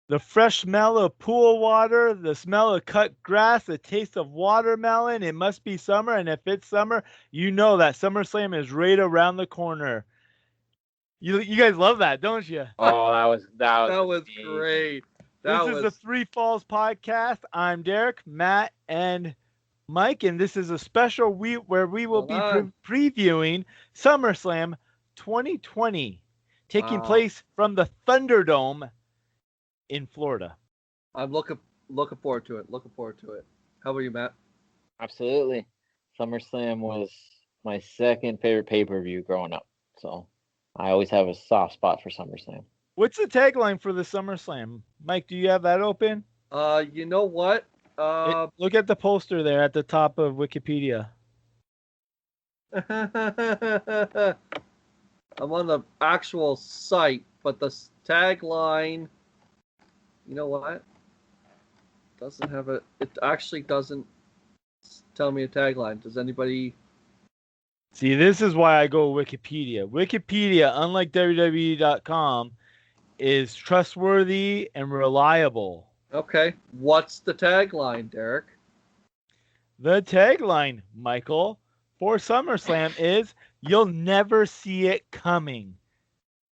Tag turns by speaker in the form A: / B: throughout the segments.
A: The fresh smell of pool water, the smell of cut grass, the taste of watermelon. It must be summer, and if it's summer, you know that SummerSlam is right around the corner. You guys love that, don't you?
B: Oh, that
C: That
B: was
C: was
B: amazing.
C: great.
A: This
C: That
A: is the
C: was
A: Three Falls podcast. I'm Derek, Matt, and Mike, and this is a special week where we will
C: hold
A: be
C: on.
A: previewing SummerSlam 2020, taking
C: Wow.
A: place from the Thunderdome in Florida.
C: I'm looking forward to it. Looking forward to it. How about you, Matt?
B: Absolutely. SummerSlam was my second favorite pay-per-view growing up. So I always have a soft spot for SummerSlam.
A: What's the tagline for the SummerSlam? Mike, do you have that open?
C: You know what?
A: Look at the poster there at the top of Wikipedia.
C: I'm on the actual site, but the tagline, you know what? Doesn't have a. It actually doesn't tell me a tagline. Does anybody?
A: See, this is why I go Wikipedia. Wikipedia, unlike WWE.com, is trustworthy and reliable.
C: Okay, what's the tagline, Derek?
A: The tagline, Michael, for SummerSlam is "You'll never see it coming."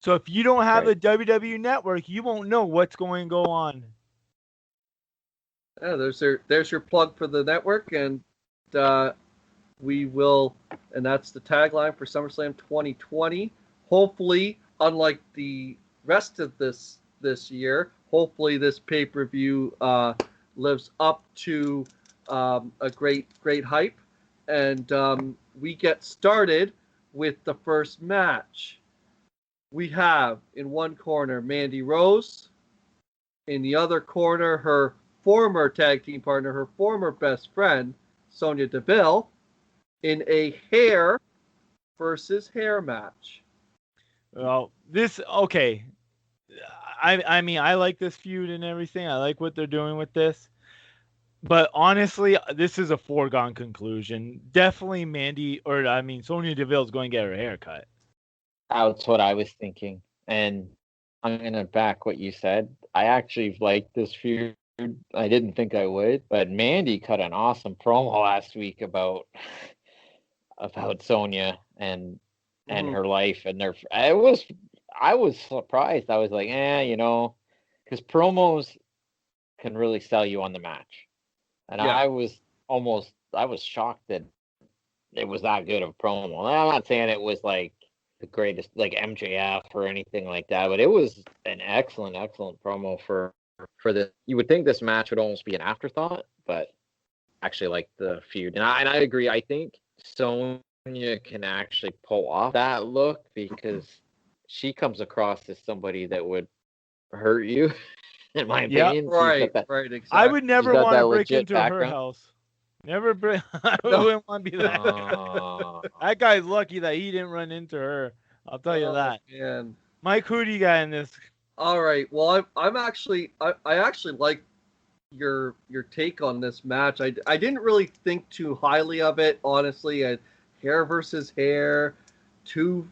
A: So if you don't have
B: Right.
A: the WWE Network, you won't know what's going to go on.
C: Yeah, there's your plug for the network, and we will, and that's the tagline for SummerSlam 2020. Hopefully, unlike the rest of this year, hopefully this pay-per-view lives up to a great hype, and we get started with the first match. We have in one corner Mandy Rose, in the other corner her former tag team partner, her former best friend Sonya Deville, in a hair versus hair match.
A: Well, okay. I mean, I like this feud and everything. I like what they're doing with this. But honestly, this is a foregone conclusion. Definitely Sonya Deville's going to get her hair cut.
B: That's what I was thinking. And I'm going to back what you said. I actually like this feud. I didn't think I would, but Mandy cut an awesome promo last week about Sonya and her life and their. I was surprised. I was like, because promos can really sell you on the match, and
C: Yeah.
B: I was shocked that it was that good of a promo. I'm not saying it was like the greatest, like MJF or anything like that, but it was an excellent promo for the. You would think this match would almost be an afterthought, but actually like the feud, and I agree. I think Sonya can actually pull off that look because she comes across as somebody that would hurt you. In my opinion,
C: Right, exactly.
A: I would never want to break into her
B: background.
A: house. Never break. I wouldn't want to be that. That guy's lucky that he didn't run into her. I'll tell you that.
C: Man.
A: Mike, who do you got in this?
C: All right. Well, I'm actually I actually like your take on this match. I didn't really think too highly of it, honestly. Hair versus hair, two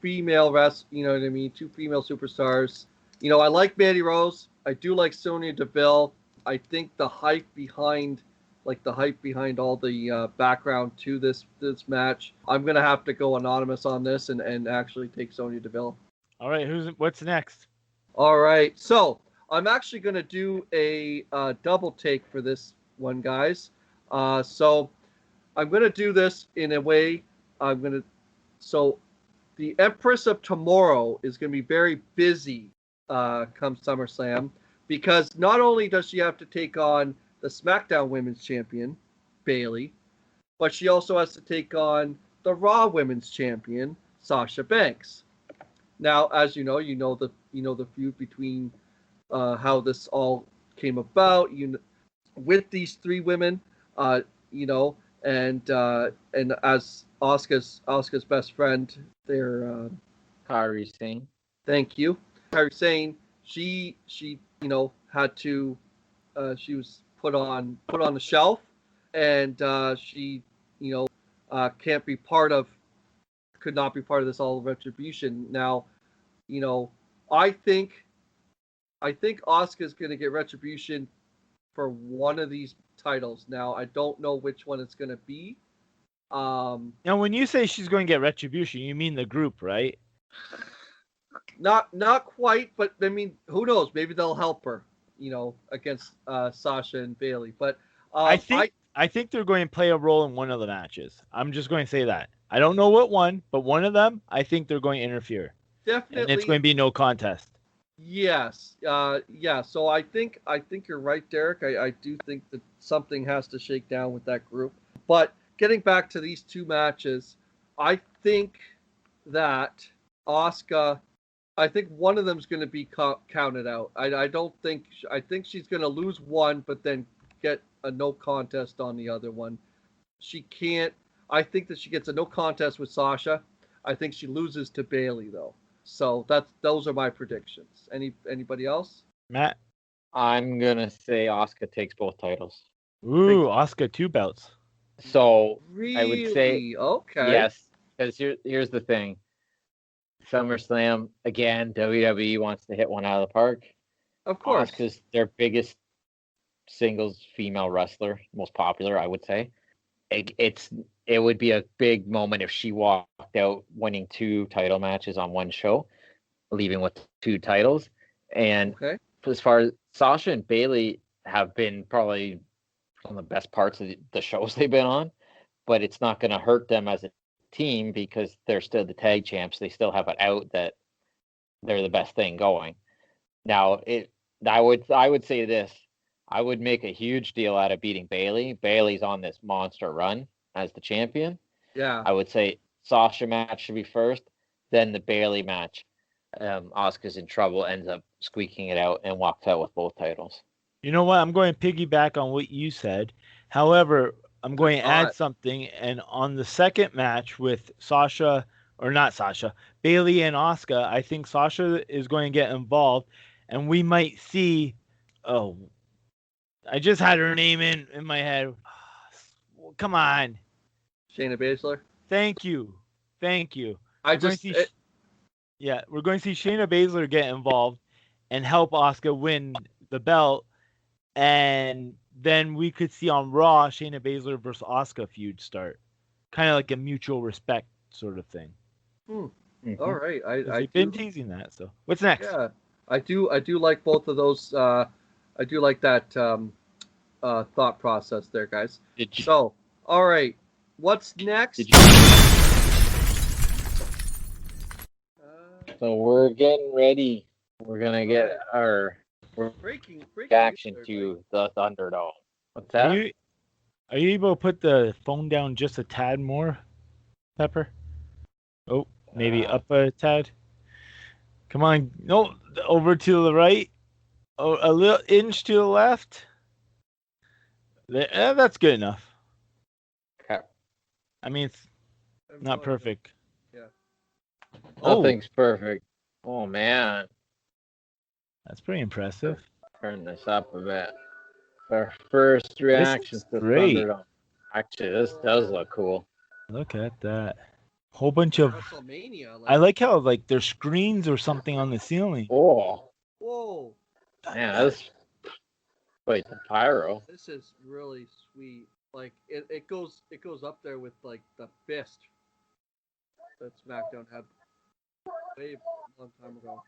C: female you know what I mean, two female superstars. You know, I like Mandy Rose. I do like Sonya Deville. I think the hype behind all the background to this match. I'm gonna have to go anonymous on this and actually take Sonya Deville.
A: All right, what's next?
C: All right, so I'm actually gonna do a double take for this one, guys. So I'm gonna do this in a way. So the Empress of Tomorrow is gonna be very busy come SummerSlam because not only does she have to take on the SmackDown Women's Champion, Bayley, but she also has to take on the Raw Women's Champion, Sasha Banks. Now, as you know the feud between how this all came about. With these three women, and as Asuka's best friend, they're
B: Kairi Sane.
C: Thank you, Kairi Sane. She had to she was put on the shelf, and she can't be could not be part of this all retribution. Now, I think I think Asuka's going to get retribution for one of these titles. Now, I don't know which one it's going to be.
A: Now, when you say she's going to get retribution, you mean the group, right?
C: Not quite, but I mean, who knows? Maybe they'll help her, against Sasha and Bailey. But
A: I think they're going to play a role in one of the matches. I'm just going to say that. I don't know what one, but one of them, I think they're going to interfere.
C: Definitely,
A: and it's going to be no contest.
C: Yes, yeah. So I think you're right, Derek. I do think that something has to shake down with that group. But getting back to these two matches, I think that Asuka, I think one of them's going to be counted out. I think she's going to lose one, but then get a no contest on the other one. She can't. I think that she gets a no contest with Sasha. I think she loses to Bailey though. So those are my predictions. Anybody else?
A: Matt?
B: I'm gonna say Asuka takes both titles.
A: Ooh, Asuka 2 belts.
B: So
C: really?
B: I would say
C: okay.
B: Yes, because here's the thing. SummerSlam again. WWE wants to hit one out of the park.
C: Of course,
B: Asuka's their biggest singles female wrestler, most popular, I would say. It would be a big moment if she walked out winning 2 title matches on one show, leaving with 2 titles. And as far as Sasha and Bailey have been probably one of the best parts of the shows they've been on, but it's not going to hurt them as a team because they're still the tag champs. They still have it out that they're the best thing going. Now, I would say this. I would make a huge deal out of beating Bailey. Bailey's on this monster run as the champion.
C: Yeah.
B: I would say Sasha match should be first, then the Bailey match. Asuka's in trouble, ends up squeaking it out, and walks out with both titles.
A: You know what? I'm going to piggyback on what you said. However, I'm going to add something. And on the second match with Bailey and Asuka, I think Sasha is going to get involved, and we might see. Oh, I just had her name in my head. Come on.
C: Shayna Baszler.
A: Thank you. We're going to see Shayna Baszler get involved and help Asuka win the belt, and then we could see on Raw Shayna Baszler versus Asuka feud start, kind of like a mutual respect sort of thing.
C: Mm-hmm. All right,
A: I've been teasing that. So what's next?
C: Yeah, I do like both of those. I do like that thought process there, guys. So, all right, what's next?
B: So we're getting ready. We're gonna get our
C: breaking
B: reaction to the Thunderdome. What's that?
A: Are you able to put the phone down just a tad more, Pepper? Oh, maybe up a tad. Come on, no, over to the right. Oh, a little inch to the left. That's good enough.
B: Okay.
A: I mean, it's not perfect.
C: Yeah.
B: Nothing's perfect. Oh man.
A: That's pretty impressive.
B: Turn this up a bit. Our first reactions to Thunderdome. Actually, this does look cool.
A: Look at that. Whole bunch of. I like how there's screens or something on the ceiling.
B: Oh.
C: Whoa.
B: Man, that's quite the pyro.
C: This is really sweet. Like it goes up there with the fist that SmackDown had way a long time ago.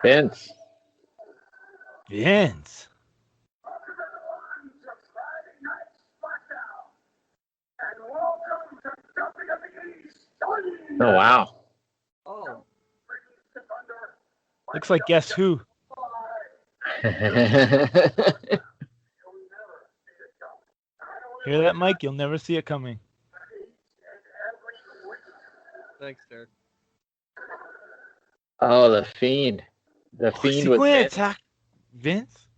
B: Vince. Oh wow.
C: Oh.
A: Looks like Guess Who. Hear that, Mike? You'll never see it coming.
C: Thanks, Derek.
B: Oh, the Fiend. The Fiend with Vince.
A: Attack Vince?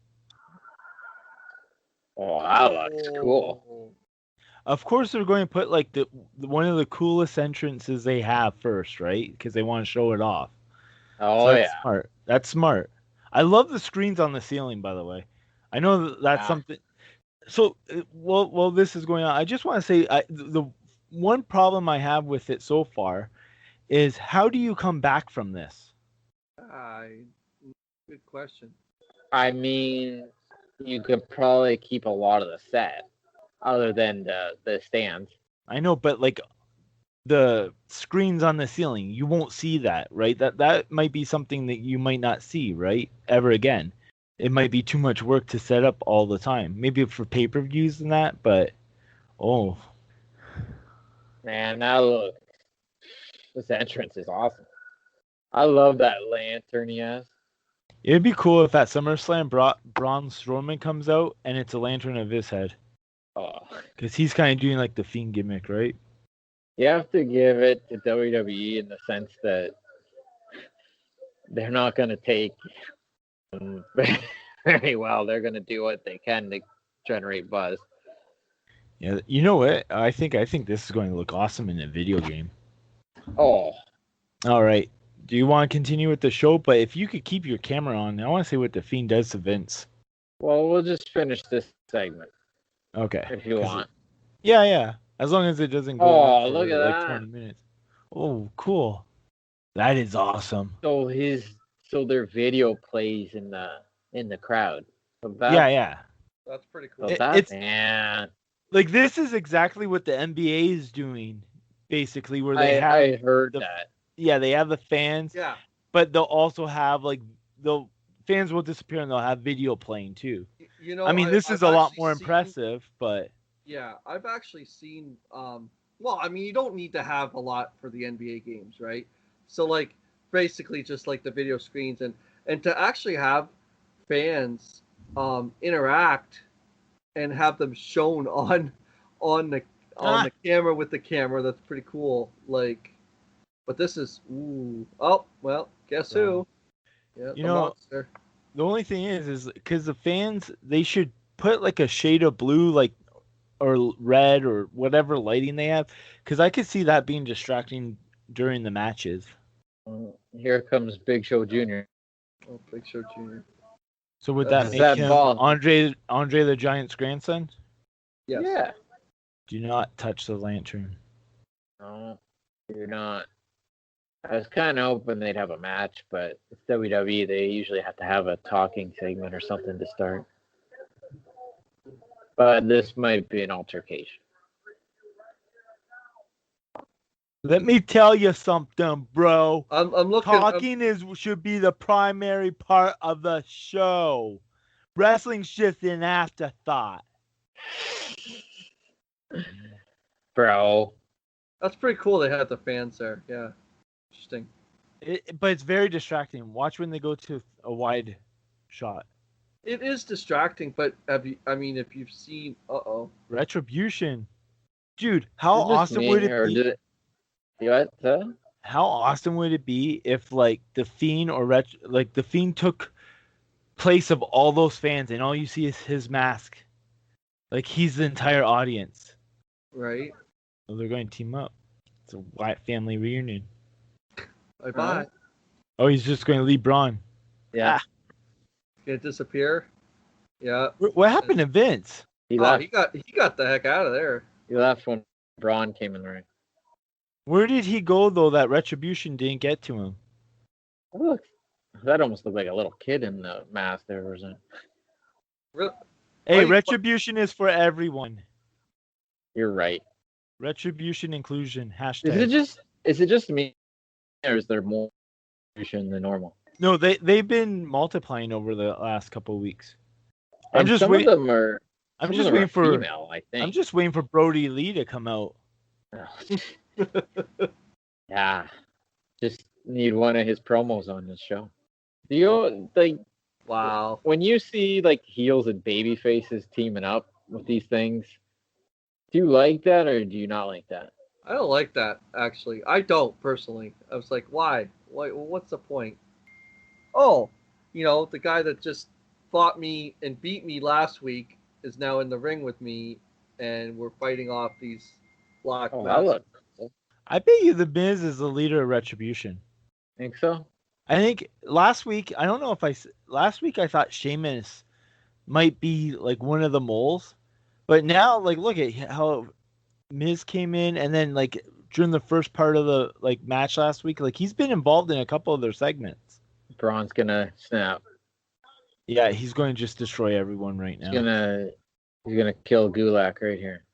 B: Oh, that looks cool.
A: Of course, they're going to put one of the coolest entrances they have first, right? Because they want to show it off.
B: Oh
A: So that's
B: yeah.
A: smart. That's smart. I love the screens on the ceiling, by the way. I know that's
B: Yeah.
A: something. So, well, this is going on. I just want to say, the one problem I have with it so far is how do you come back from this?
C: Good question.
B: I mean, you could probably keep a lot of the set, other than the stands.
A: I know, but like the screens on the ceiling, you won't see that, right? That might be something that you might not see, right? Ever again. It might be too much work to set up all the time. Maybe for pay-per-views and that, but oh,
B: Man, now look, this entrance is awesome. I love that lantern he has.
A: it'd be cool if at SummerSlam Braun Strowman comes out and it's a lantern of his head.
B: Oh,
A: Because he's kind of doing like the Fiend gimmick, right?
B: you have to give it to WWE in the sense that they're not going to take very well. They're going to do what they can to generate buzz.
A: Yeah, you know what? I think this is going to look awesome in a video game.
B: Oh,
A: All right. Do you want to continue with the show? But if you could keep your camera on, I want to see what the Fiend does to Vince.
B: well, we'll just finish this segment
A: Okay.
B: if you want.
A: Yeah. As long as it doesn't go on for
B: Look at
A: like
B: that.
A: 20 minutes. Oh, cool. That is awesome.
B: So their video plays in the crowd. So
A: Yeah.
C: That's pretty cool.
A: It's
B: man.
A: like this is exactly what the NBA is doing, basically, where they
B: I heard that.
A: Yeah, they have the fans.
C: Yeah.
A: But they'll also have like the fans will disappear and they'll have video playing too.
C: You know,
A: I mean, this is a lot more impressive, but
C: yeah, I've actually seen. Well, I mean, you don't need to have a lot for the NBA games, right? So like, basically, just like the video screens and to actually have fans interact and have them shown on the the camera with the camera. That's pretty cool. Like, but this is oh well, guess who? Yeah,
A: you know,
C: monster.
A: The only thing is because the fans they should put like a shade of blue, like or red or whatever lighting they have, because I could see that being distracting during the matches.
B: Here comes Big Show Jr.
C: Oh, Big Show Jr.
A: So would that make him Andre the Giant's grandson?
C: Yes.
B: Yeah.
A: Do not touch the lantern.
B: No, you're not. I was kind of hoping they'd have a match, but it's WWE. They usually have to have a talking segment or something to start. But this might be an altercation.
A: Let me tell you something, bro.
C: I'm looking.
A: Talking should be the primary part of the show. Wrestling's just an afterthought.
B: Bro.
C: That's pretty cool. They had the fans there. Yeah. Interesting.
A: But it's very distracting. Watch when they go to a wide shot.
C: It is distracting, but if you've seen,
A: Retribution, dude, how awesome would it be? How awesome would it be if like the Fiend or the Fiend took place of all those fans and all you see is his mask, like he's the entire audience,
C: right?
A: Well, they're going to team up. It's a Wyatt family reunion.
C: Bye.
A: Oh, he's just going to leave Braun.
B: Yeah.
C: Gonna disappear. Yeah.
A: What happened to Vince?
B: He left.
C: He got the heck out of there.
B: He left when Braun came in the ring.
A: Where did he go though? That Retribution didn't get to him.
B: Look, that almost looked like a little kid in the mask there, wasn't it?
C: Really?
A: Hey, Retribution is for everyone.
B: You're right.
A: Retribution inclusion hashtag.
B: Is it just me, or is there more Retribution than normal?
A: No, they've been multiplying over the last couple of weeks.
B: I'm just waiting for female, I think.
A: I'm just waiting for Brody Lee to come out.
B: Yeah, just need one of his promos on this show. Do you like?
C: Wow.
B: When you see like heels and baby faces teaming up with these things, do you like that or do you not like that?
C: I don't like that actually. I don't personally. I was like, why? What's the point? Oh, the guy that just fought me and beat me last week is now in the ring with me, and we're fighting off these black masks.
A: I bet you the Miz is the leader of Retribution.
B: Think so?
A: I think last week, I don't know if last week I thought Sheamus might be like one of the moles, but now like look at how Miz came in, and then like during the first part of the like match last week, like he's been involved in a couple of their segments.
B: Braun's gonna snap.
A: Yeah, he's going to just destroy everyone right now.
B: He's gonna kill Gulak right here.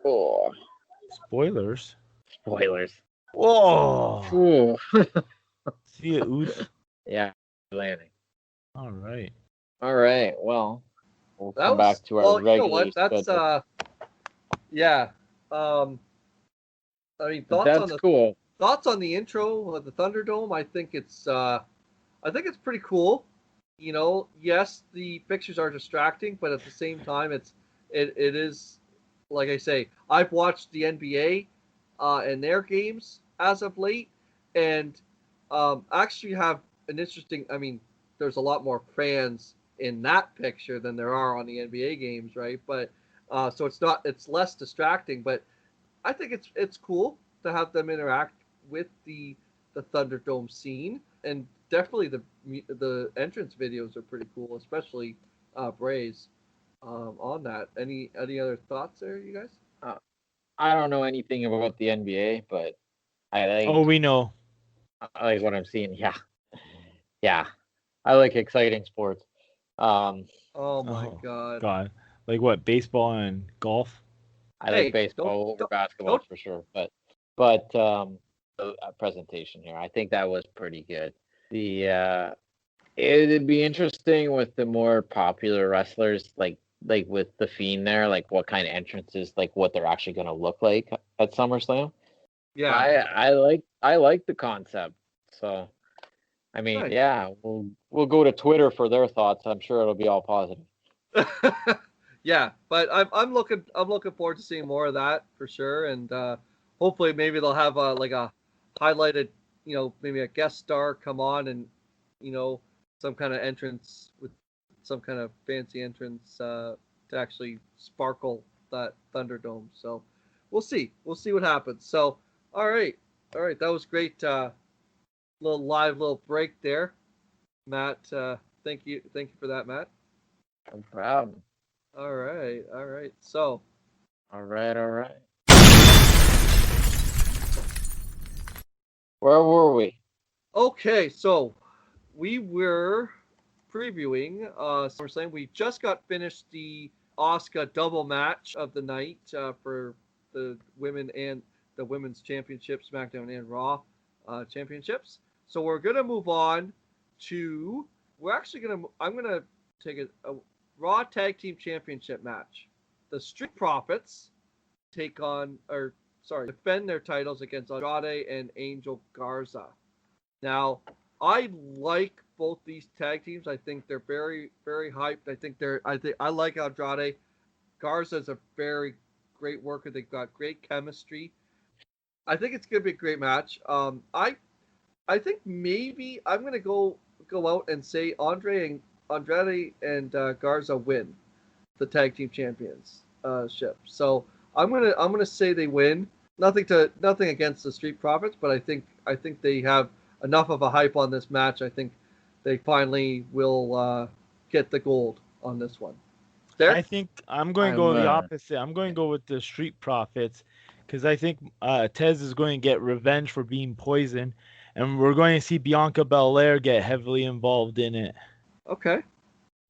B: Oh,
A: Spoilers.
B: spoilers.
A: Whoa.
B: Ooh.
A: See it, Oos.
B: Yeah, landing.
A: All right.
B: All right. Well, we'll
C: That
B: come
C: was
B: back to our
C: well. You know
B: regularly
C: what? That's
B: scheduled.
C: yeah. I mean,
B: That's cool.
C: thoughts on the intro of the Thunderdome. I think it's pretty cool. You know, yes, the pictures are distracting, but at the same time, it is like I say. I've watched the NBA and their games as of late, and actually have an interesting. I mean, there's a lot more fans in that picture than there are on the NBA games, right? But so it's less distracting, but I think it's cool to have them interact with the Thunderdome scene, and definitely the entrance videos are pretty cool, especially Bray's on that. Any other thoughts there, you guys?
B: I don't know anything about the NBA, but
A: Oh, we know.
B: I like what I'm seeing. Yeah, yeah. I like exciting sports. Um,
C: Oh my God!
A: God. Like what? Baseball and golf?
B: I
C: Hey,
B: like baseball over basketball
C: don't-
B: for sure, but the presentation here, I think that was pretty good. It'd be interesting with the more popular wrestlers, like with the Fiend there, like what kind of entrances, like what they're actually going to look like at SummerSlam.
C: Yeah.
B: I like the concept. So, I mean,
C: Nice.
B: yeah, we'll go to Twitter for their thoughts. I'm sure it'll be all positive.
C: Yeah, but I'm looking forward to seeing more of that for sure, and hopefully maybe they'll have like a highlighted, maybe a guest star come on, and some kind of entrance with some kind of fancy entrance to actually sparkle that Thunderdome. So we'll see what happens. So all right, that was great. Little break there, Matt. Thank you for that, Matt.
B: No problem.
C: All right. So,
B: All right. Where were we?
C: okay, so we were previewing SummerSlam. We just got finished the Asuka double match of the night for the women's championship, SmackDown and Raw championships. So we're gonna move on to. I'm gonna take a Raw Tag Team Championship match. The Street Profits defend their titles against Andrade and Angel Garza. Now, I like both these tag teams. I think they're very, very hyped. I like Andrade. Garza's a very great worker. They've got great chemistry. I think it's gonna be a great match. I think maybe I'm gonna go out and say Andrade and Garza win the tag team champions ship. So I'm gonna say they win. Nothing against the Street Profits, but I think they have enough of a hype on this match. I think they finally will get the gold on this one.
A: I think I'm going to go the
B: I'm,
A: opposite. I'm going to go with the Street Profits because I think Tez is going to get revenge for being poisoned, and we're going to see Bianca Belair get heavily involved in it.
C: Okay.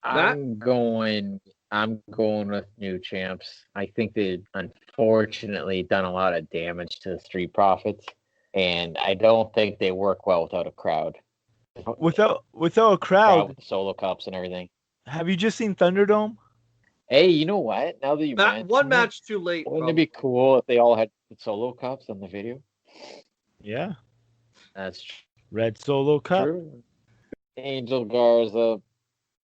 C: Matt?
B: I'm going with new champs. I think they've unfortunately done a lot of damage to the Street Profits, and I don't think they work well without a crowd.
A: Without a crowd,
B: With the solo cups and everything.
A: have you just seen Thunderdome?
B: Hey, you know what? Now that you mentioned
C: One match too late.
B: wouldn't it be cool if they all had solo cups on the video?
A: Yeah.
B: That's
A: Red Solo Cup.
B: true. Angel Garza,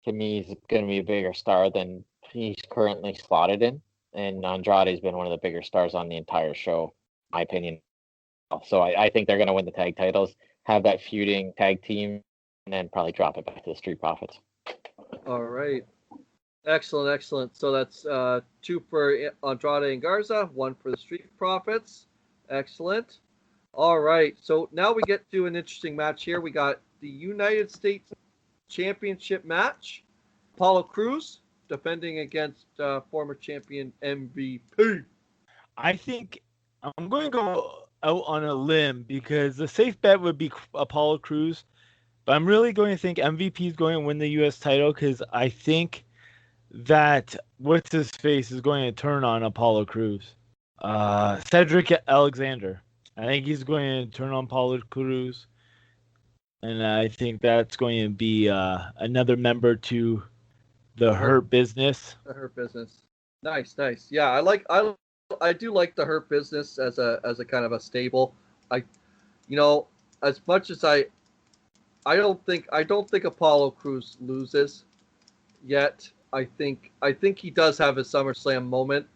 B: to me, is going to be a bigger star than he's currently slotted in. And Andrade's been one of the bigger stars on the entire show, in my opinion. So I think they're going to win the tag titles, have that feuding tag team, and then probably drop it back to the Street Profits.
C: All right. Excellent. So that's 2 for Andrade and Garza, 1 for the Street Profits. Excellent. All right. So now we get to an interesting match here. We got the United States Championship match. Apollo Crews defending against former champion MVP.
A: I think I'm going to go out on a limb because the safe bet would be Apollo Crews, but I'm really going to think MVP is going to win the U.S. title because I think that what's his face is going to turn on Apollo Crews. Cedric Alexander. I think he's going to turn on Apollo Crews, and I think that's going to be another member to the Hurt Business.
C: The Hurt Business. Nice. Yeah, I do like the Hurt Business as a kind of a stable. As much as I don't think Apollo Crews loses yet. I think he does have his SummerSlam moment,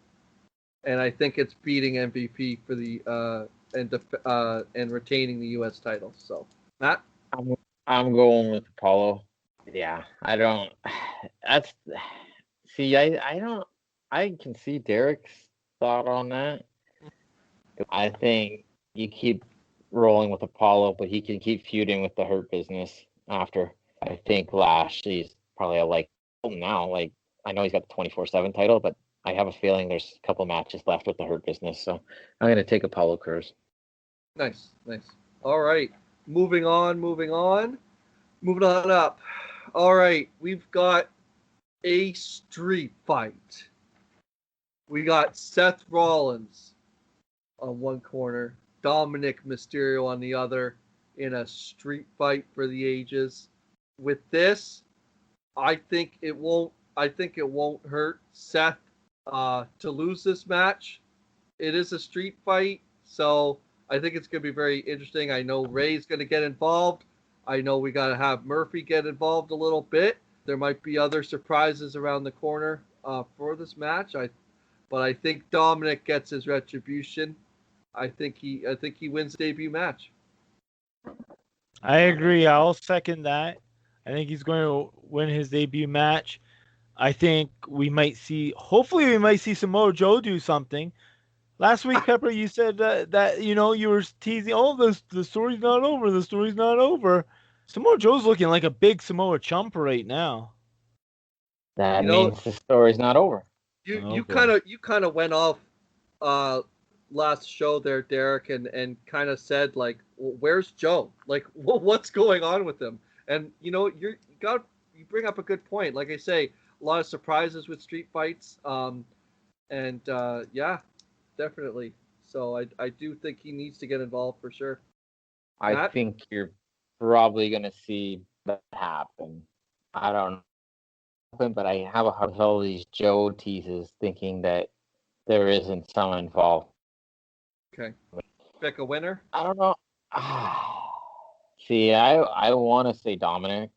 C: and I think it's beating MVP for the and retaining the U.S. title. So, Matt,
B: I'm going with Apollo. Yeah, I don't. That's see, I don't. I can see Derek's thought on that. I think you keep rolling with Apollo, but he can keep feuding with the Hurt Business after. I think Lashley's probably now. Like I know he's got the 24/7 title, but I have a feeling there's a couple matches left with the Hurt Business, so I'm gonna take Apollo Crews.
C: Nice. All right, moving on up. All right, we've got a street fight. We got Seth Rollins on one corner, Dominic Mysterio on the other, in a street fight for the ages. With this, I think it won't hurt Seth to lose this match. It is a street fight, so I think it's going to be very interesting. I know Ray's going to get involved. I know we got to have Murphy get involved a little bit. There might be other surprises around the corner for this match. But I think Dominic gets his retribution. I think he wins the debut match.
A: I agree. I'll second that. I think he's going to win his debut match. I think hopefully we might see Samoa Joe do something. Last week, Pepper, you said that you were teasing, the story's not over. The story's not over. Samoa Joe's looking like a big Samoa chump right now.
B: That means the story's not over.
C: You kind of went off last show there, Derek, and kind of said like, where's Joe? Like, what's going on with him? And you bring up a good point. Like I say, a lot of surprises with street fights. Yeah, definitely. So I do think he needs to get involved for sure.
B: I think you're probably going to see that happen. I don't know, but I have a hard with all these Joe teases thinking that there isn't someone involved.
C: Okay. Pick a winner?
B: I don't know. See, I want to say Dominic.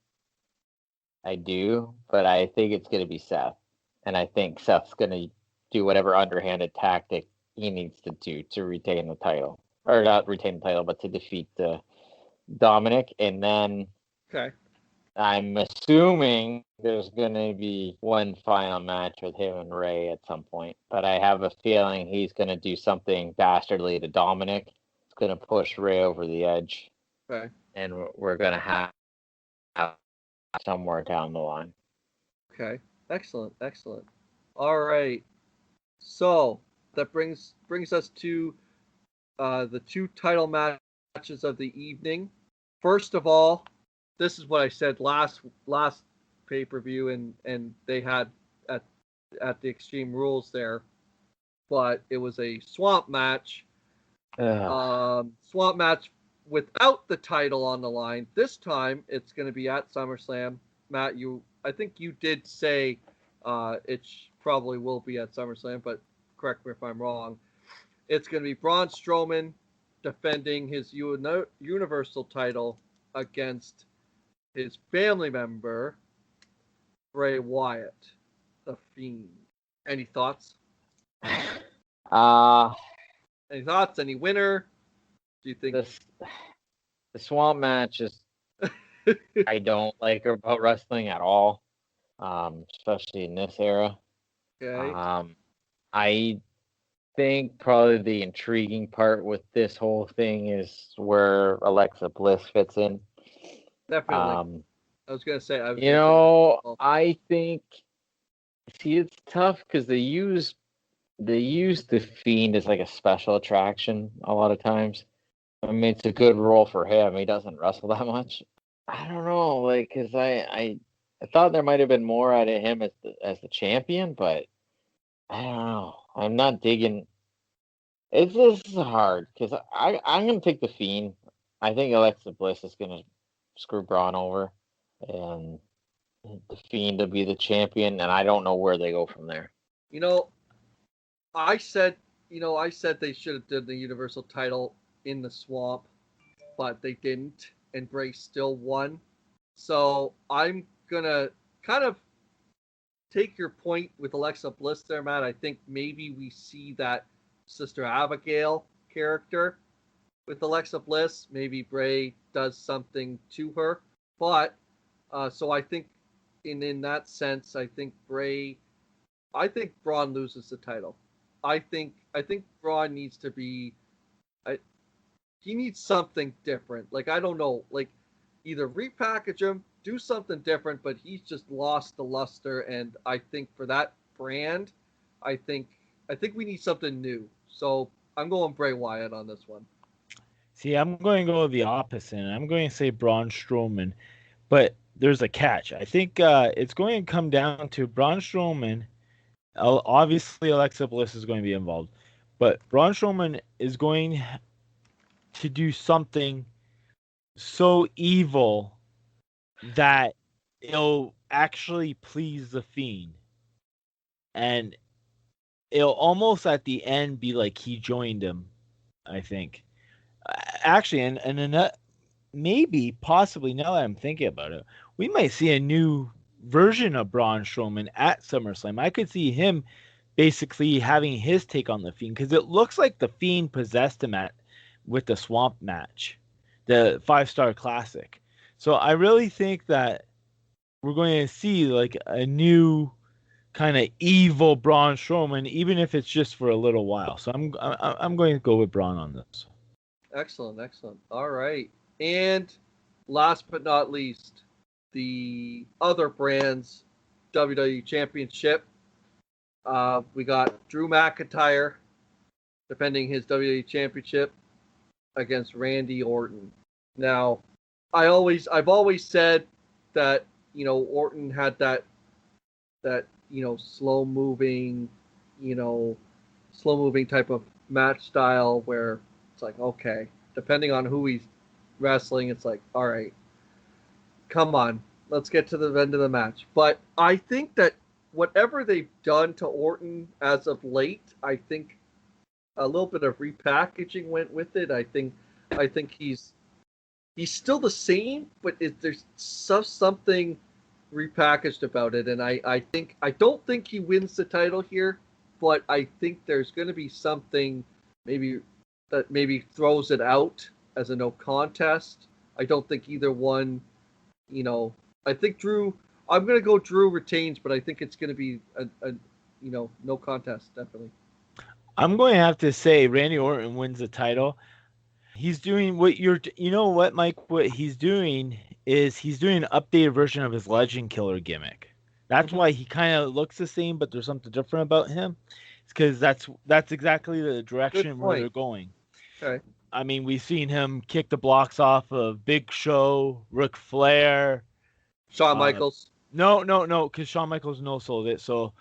B: I do, but I think it's going to be Seth. And I think Seth's going to do whatever underhanded tactic he needs to do to retain the title. Or not retain the title, but to defeat Dominic. And then I'm assuming there's going to be one final match with him and Ray at some point. But I have a feeling he's going to do something dastardly to Dominic. It's going to push Ray over the edge.
C: Okay.
B: And we're going to have somewhere down the line.
C: Okay. Excellent. All right. So that brings us to the two title matches of the evening. First of all, this is what I said last pay-per-view, and they had at the Extreme Rules there, but it was a swamp match. Swamp match without the title on the line. This time it's going to be at SummerSlam. Matt, I think you did say it probably will be at SummerSlam, but correct me if I'm wrong. It's going to be Braun Strowman defending his Universal title against his family member, Bray Wyatt, the Fiend. Any thoughts? Any thoughts? Any winner? Do you think
B: the swamp match is I don't like about wrestling at all, especially in this era.
C: Okay.
B: I think probably the intriguing part with this whole thing is where Alexa Bliss fits in.
C: Definitely. I was gonna say.
B: I think. See, it's tough because they use the Fiend as like a special attraction a lot of times. I mean, it's a good role for him. He doesn't wrestle that much. I don't know, like, cause I thought there might have been more out of him as the champion, but I don't know. I'm not digging. This is hard because I'm gonna take the Fiend. I think Alexa Bliss is gonna screw Braun over, and the Fiend to be the champion, and I don't know where they go from there.
C: You know, I said, I said they should have done the Universal title in the swamp, but they didn't, and Bray still won. So I'm gonna kind of take your point with Alexa Bliss there, Matt. I think maybe we see that Sister Abigail character with Alexa Bliss. Maybe Bray does something to her, but so I think in that sense, I think Braun loses the title. I think Braun needs to be. He needs something different. Like, I don't know, like either repackage him, do something different, but he's just lost the luster. And I think for that brand, I think we need something new. So I'm going Bray Wyatt on this one.
A: See, I'm going to go the opposite. I'm going to say Braun Strowman, but there's a catch. I think it's going to come down to Braun Strowman. Obviously, Alexa Bliss is going to be involved, but Braun Strowman is going to do something so evil that it'll actually please the Fiend, and it'll almost at the end be like he joined him. I think, actually, and maybe possibly now that I'm thinking about it, we might see a new version of Braun Strowman at SummerSlam. I could see him basically having his take on the Fiend because it looks like the Fiend possessed him with the Swamp match, the 5-star classic. So I really think that we're going to see like a new kind of evil Braun Strowman, even if it's just for a little while. So I'm going to go with Braun on this.
C: Excellent. All right. And last but not least, the other brand's WWE Championship. We got Drew McIntyre defending his WWE Championship against Randy Orton. Now, I've always said that Orton had that slow moving type of match style where it's like, okay, depending on who he's wrestling, it's like, all right, come on, let's get to the end of the match. But I think that whatever they've done to Orton as of late, I think a little bit of repackaging went with it. I think he's still the same, but there's something repackaged about it. And I don't think he wins the title here, but I think there's going to be something maybe throws it out as a no contest. I don't think either one, I think I'm going to go Drew retains, but I think it's going to be a no contest, definitely.
A: I'm going to have to say Randy Orton wins the title. He's doing what Mike, what he's doing is he's doing an updated version of his Legend Killer gimmick. That's why he kind of looks the same, but there's something different about him. It's because that's exactly the direction where they're going.
C: Okay.
A: I mean, we've seen him kick the blocks off of Big Show, Ric Flair,
C: Shawn Michaels.
A: No, because Shawn Michaels no sold it. So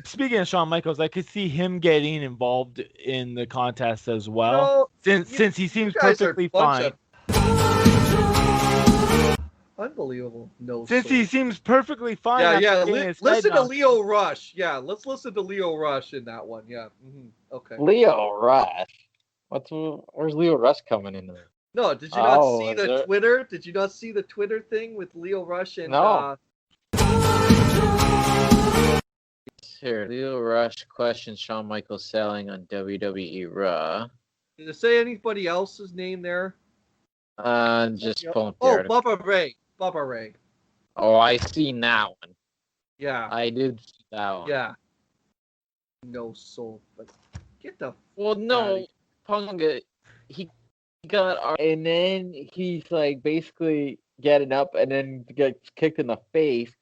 A: speaking of Shawn Michaels, I could see him getting involved in the contest as well, since he seems perfectly fine.
C: Unbelievable. No.
A: Since he seems perfably fine.
C: Yeah. Listen to Leo Rush. Yeah, let's listen to Leo Rush in that one. Yeah. Mm-hmm. Okay.
B: Leo Rush. Where's Leo Rush coming into there?
C: No, did you not see the Twitter? Did you not see the Twitter thing with Leo Rush and?
B: No. Here, Leo Rush questions Shawn Michaels selling on WWE Raw.
C: Did it say anybody else's name there?
B: Just pulling up the article.
C: Bubba Ray.
B: Oh, I seen that one.
C: Yeah.
B: I did see that one.
C: Yeah. No soul, but get the.
B: Well, no, Punga, he got, and then he's like basically getting up and then gets kicked in the face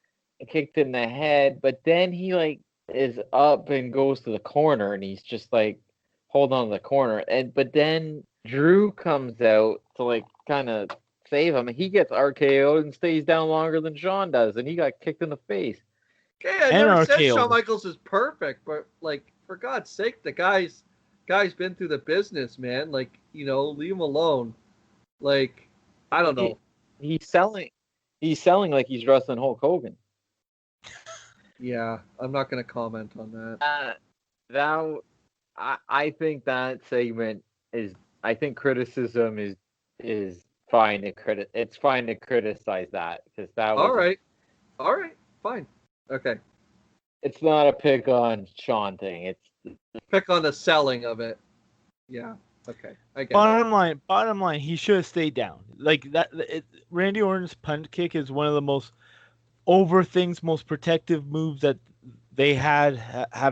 B: and kicked in the head. But then he like is up and goes to the corner and he's just like holding on to the corner. But then Drew comes out to like kind of save him and he gets RKO'd and stays down longer than Shawn does and he got kicked in the face.
C: Okay, I
A: And
C: never said
A: RKO'd.
C: Shawn Michaels is perfect, but like for God's sake, the guy's been through the business, man. Like, leave him alone. Like, I don't know.
B: He's selling like he's wrestling Hulk Hogan.
C: Yeah, I'm not going to comment on that.
B: I think that segment is. I think criticism is fine to It's fine to criticize that because that was
C: All right, fine. Okay.
B: It's not a pick on Shawn thing. It's
C: pick on the selling of it. Yeah. Okay. I get it.
A: Bottom line, he should have stayed down. Like that. Randy Orton's punt kick is one of the most most protective moves that they have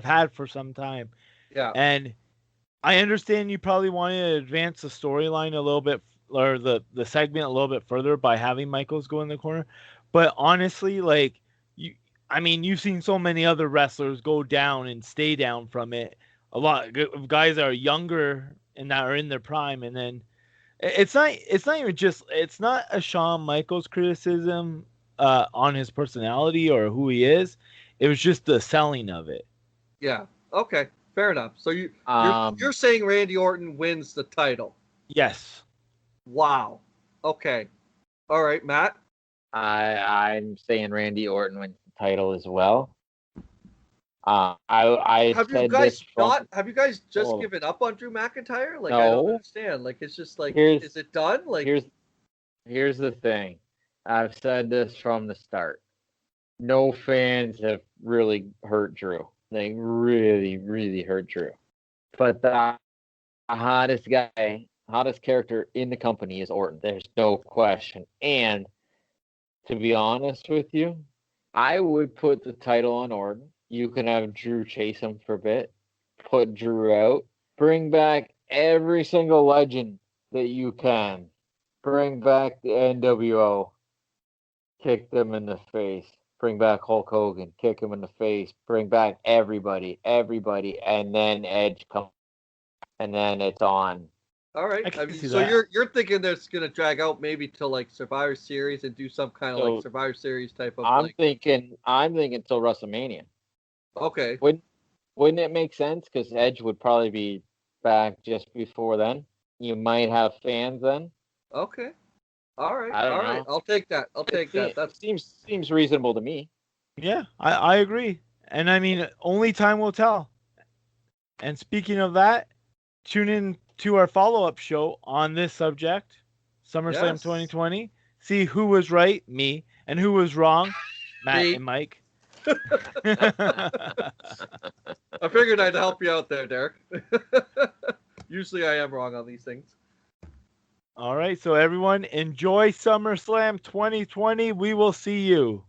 A: had for some time.
C: Yeah.
A: And I understand you probably wanted to advance the storyline a little bit, or the segment a little bit further by having Michaels go in the corner. But honestly, like you've seen so many other wrestlers go down and stay down from it. A lot of guys that are younger and that are in their prime, and then it's not a Shawn Michaels criticism on his personality or who he is. It was just the selling of it.
C: Yeah. Okay. Fair enough. So you're saying Randy Orton wins the title?
A: Yes.
C: Wow. Okay. All right, Matt.
B: I'm saying Randy Orton wins the title as well. I
C: have you guys just given up on Drew McIntyre? Like, no. I don't understand. Like, it's just like, is it done? Like,
B: here's the thing. I've said this from the start. No fans have really hurt Drew. They really, really hurt Drew. But the hottest character in the company is Orton. There's no question. And to be honest with you, I would put the title on Orton. You can have Drew chase him for a bit. Put Drew out. Bring back every single legend that you can. Bring back the NWO. Kick them in the face. Bring back Hulk Hogan. Kick him in the face. Bring back everybody. And then Edge comes. And then it's on.
C: All right. So you're thinking that's gonna drag out maybe till like Survivor Series and do some kind of like Survivor Series type of.
B: I'm thinking till WrestleMania.
C: Okay.
B: Wouldn't it make sense? Because Edge would probably be back just before then. You might have fans then.
C: Okay. All right. All right. I'll take that. That
B: seems reasonable to me.
A: Yeah, I agree. And I mean, only time will tell. And speaking of that, tune in to our follow-up show on this subject, SummerSlam 2020. See who was right, me, and who was wrong, Matt and Mike.
C: I figured I'd help you out there, Derek. Usually I am wrong on these things.
A: All right, so everyone, enjoy SummerSlam 2020. We will see you.